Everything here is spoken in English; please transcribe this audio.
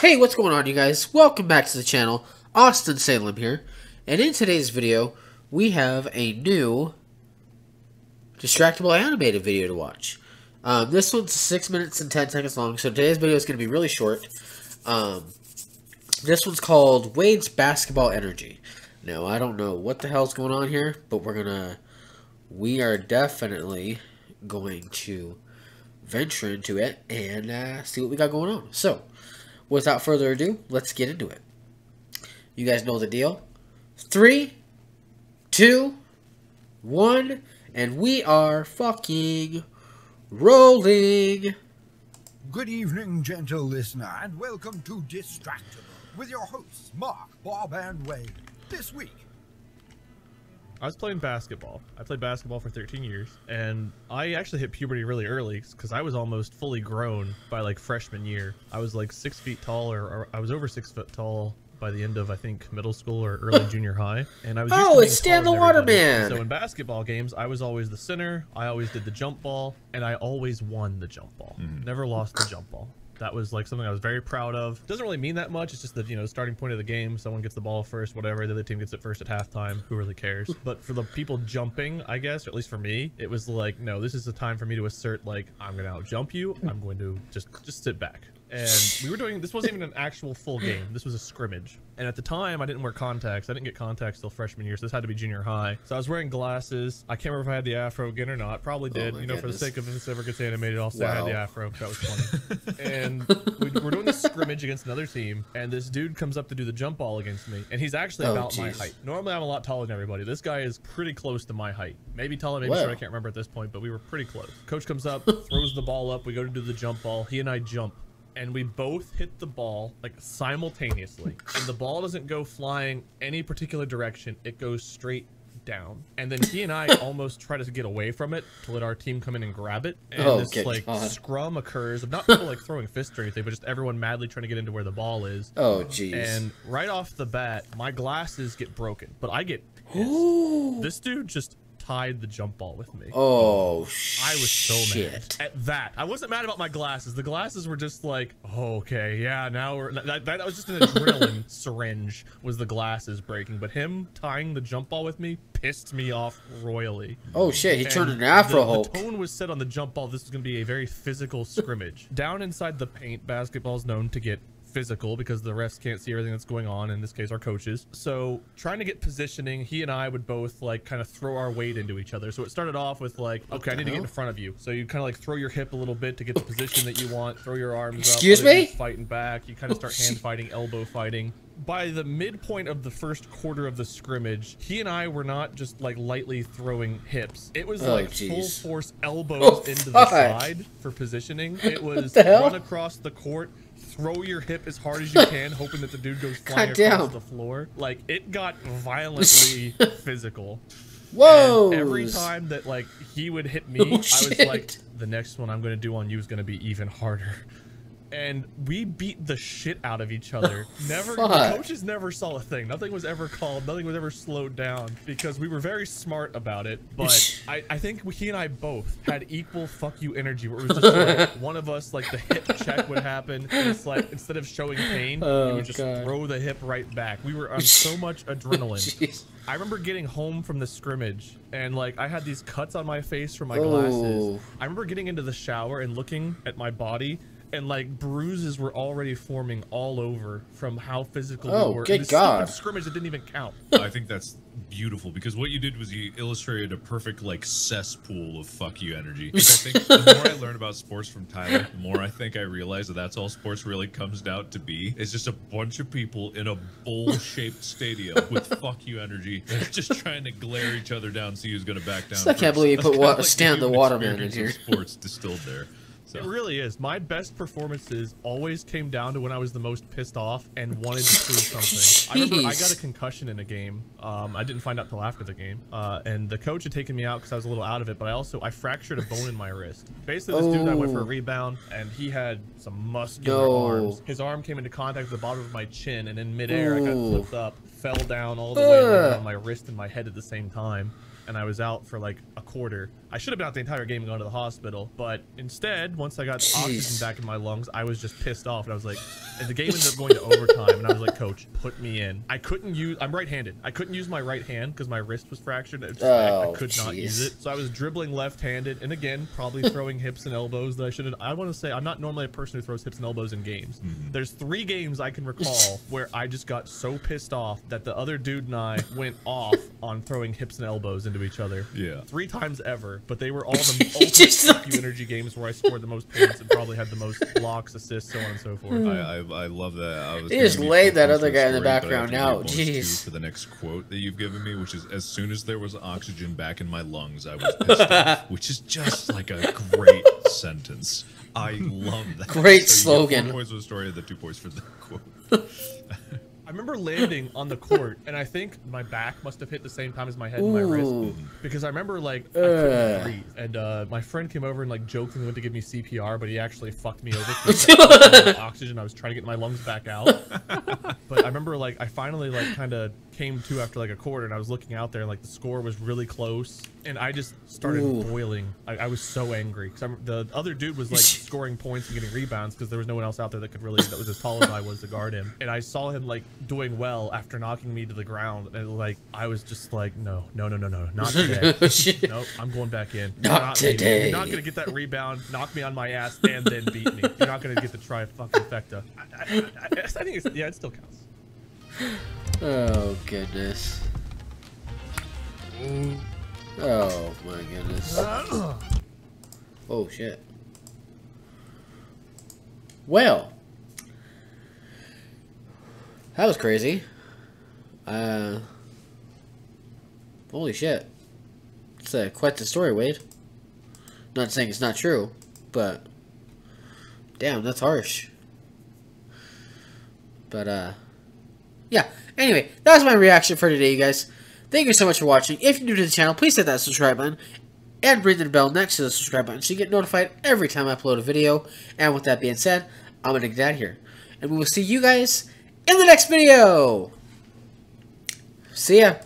Hey, what's going on, you guys? Welcome back to the channel. Austin Salem here, and in today's video we have a new Distractable Animated video to watch. This one's 6 minutes and 10 seconds long, so today's video is going to be really short. This one's called Wade's Basketball Energy. Now, I don't know what the hell's going on here, but we are definitely going to venture into it and see what we got going on. So, without further ado, let's get into it. You guys know the deal. 3, 2, 1, and we are fucking rolling. Good evening, gentle listener, and welcome to Distractable with your hosts, Mark, Bob, and Wade. This week, I was playing basketball. I played basketball for 13 years, and I actually hit puberty really early because I was almost fully grown by like freshman year. I was like 6 feet tall, or I was over 6 foot tall by the end of, I think, middle school or early junior high. And I was used to being it's Stan the taller than everybody. Waterman. So in basketball games, I was always the center. I always did the jump ball, and I always won the jump ball. Never lost the jump ball. That was like something I was very proud of. Doesn't really mean that much. It's just the, you know, starting point of the game. Someone gets the ball first, whatever. The other team gets it first at halftime. Who really cares? But for the people jumping, I guess, or at least for me, it was like, no, this is the time for me to assert, like, I'm going to out jump you. I'm going to just sit back. And we were doing, this wasn't even an actual full game. This was a scrimmage. And at the time, I didn't wear contacts. I didn't get contacts till freshman year, so this had to be junior high. So I was wearing glasses. I can't remember if I had the afro again or not. Probably did. You know, for the sake of if this ever gets animated, I'll say I had the afro. That was funny. And we're doing this scrimmage against another team, and this dude comes up to do the jump ball against me. And he's actually about my height. Normally, I'm a lot taller than everybody. This guy is pretty close to my height. Maybe taller, maybe short. I can't remember at this point, but we were pretty close. Coach comes up, throws the ball up. We go to do the jump ball. He and I jump. And we both hit the ball like simultaneously, and the ball doesn't go flying any particular direction. It goes straight down, and then he and I almost try to get away from it to let our team come in and grab it, and this like scrum occurs of not people like throwing fists or anything, but just everyone madly trying to get into where the ball is. Oh jeez. And right off the bat, my glasses get broken, but I get pissed. This dude just tied the jump ball with me. Oh, I was so mad at that. I wasn't mad about my glasses. The glasses were just like, oh, okay, yeah, now we're that was just an adrenaline syringe, was the glasses breaking, but him tying the jump ball with me pissed me off royally. Oh shit, he turned an afro Hulk. The tone was set on the jump ball. This was going to be a very physical scrimmage. Down inside the paint, basketball is known to get physical because the refs can't see everything that's going on, in this case our coaches. So trying to get positioning, he and I would both like kind of throw our weight into each other. So it started off with like, okay, I need to get in front of you, so you kind of like throw your hip a little bit to get the position that you want, throw your arms up. Excuse me? Fighting back, you kind of start hand fighting, elbow fighting. By the midpoint of the first quarter of the scrimmage, he and I were not just like lightly throwing hips. It was like full force elbows into the side for positioning. It was run across the court, throw your hip as hard as you can, hoping that the dude goes flying across the floor. Like, it got violently physical. Whoa! And every time that like he would hit me, I was like, the next one I'm gonna do on you is gonna be even harder. And we beat the shit out of each other. The coaches never saw a thing. Nothing was ever called. Nothing was ever slowed down because we were very smart about it. But I think he and I both had equal fuck you energy, where it was just like one of us, like the hip check would happen. And it's like, instead of showing pain, we would just throw the hip right back. We were on so much adrenaline. I remember getting home from the scrimmage, and like I had these cuts on my face from my glasses. I remember getting into the shower and looking at my body, and like bruises were already forming all over from how physical we were. Good God. Scrimmage that didn't even count. I think that's beautiful, because what you did was you illustrated a perfect like cesspool of fuck you energy. I think the more I learn about sports from Tyler, the more I think I realize that that's all sports really comes down to be. It's just a bunch of people in a bowl-shaped stadium with fuck you energy, just trying to glare each other down, see who's going to back down. I can't believe you put Stan the Waterman in here. Sports distilled there. So. It really is. My best performances always came down to when I was the most pissed off and wanted to prove something. I remember I got a concussion in a game. I didn't find out till after the game. And the coach had taken me out because I was a little out of it, but I fractured a bone in my wrist. Basically, this dude and I went for a rebound, and he had some muscular arms. His arm came into contact with the bottom of my chin, and in midair, I got flipped up, fell down all the way on my wrist and my head at the same time. and I was out for like a quarter. I should have been out the entire game and gone to the hospital, but instead, once I got oxygen back in my lungs, I was just pissed off, and I was like, and the game ended up going to overtime, and I was like, coach, put me in. I'm right-handed. I couldn't use my right hand because my wrist was fractured. I could not use it. So I was dribbling left-handed, and again, probably throwing hips and elbows that I shouldn't. I want to say I'm not normally a person who throws hips and elbows in games. There's 3 games I can recall where I just got so pissed off that the other dude and I went off on throwing hips and elbows into each other. Yeah. 3 times ever, but they were all the ultimate energy games where I scored the most points and probably had the most blocks, assists, so on and so forth. I love that. He just laid that other guy in the background out. Jeez. For the next quote that you've given me, which is, as soon as there was oxygen back in my lungs, I was pissed off, which is just like a great sentence. I love that. Great so slogan. 4 points for the story and the 2 points for the quote. I remember landing on the court, and I think my back must have hit the same time as my head and my wrist, because I remember like I couldn't breathe, and my friend came over and like jokingly went to give me CPR, but he actually fucked me over because oxygen. I was trying to get my lungs back out, but I remember like I finally like kind of came to after like a quarter, and I was looking out there, and like the score was really close, and I just started boiling. I was so angry because the other dude was like scoring points and getting rebounds because there was no one else out there that was as tall as I was to guard him, and I saw him like doing well after knocking me to the ground, and like I was just like, no, not today. Nope, I'm going back in. Not today. You're not gonna get that rebound, knock me on my ass, and then beat me. You're not gonna get the trifecta. I think it still counts. Oh goodness. Oh my goodness. Oh shit. Well, that was crazy. Holy shit. It's quite the story, Wade. Not saying it's not true, but damn, that's harsh. But yeah. Anyway, that was my reaction for today, you guys. Thank you so much for watching. If you're new to the channel, please hit that subscribe button and ring the bell next to the subscribe button so you get notified every time I upload a video. And with that being said, I'm going to get out of here. And we will see you guys in the next video. See ya.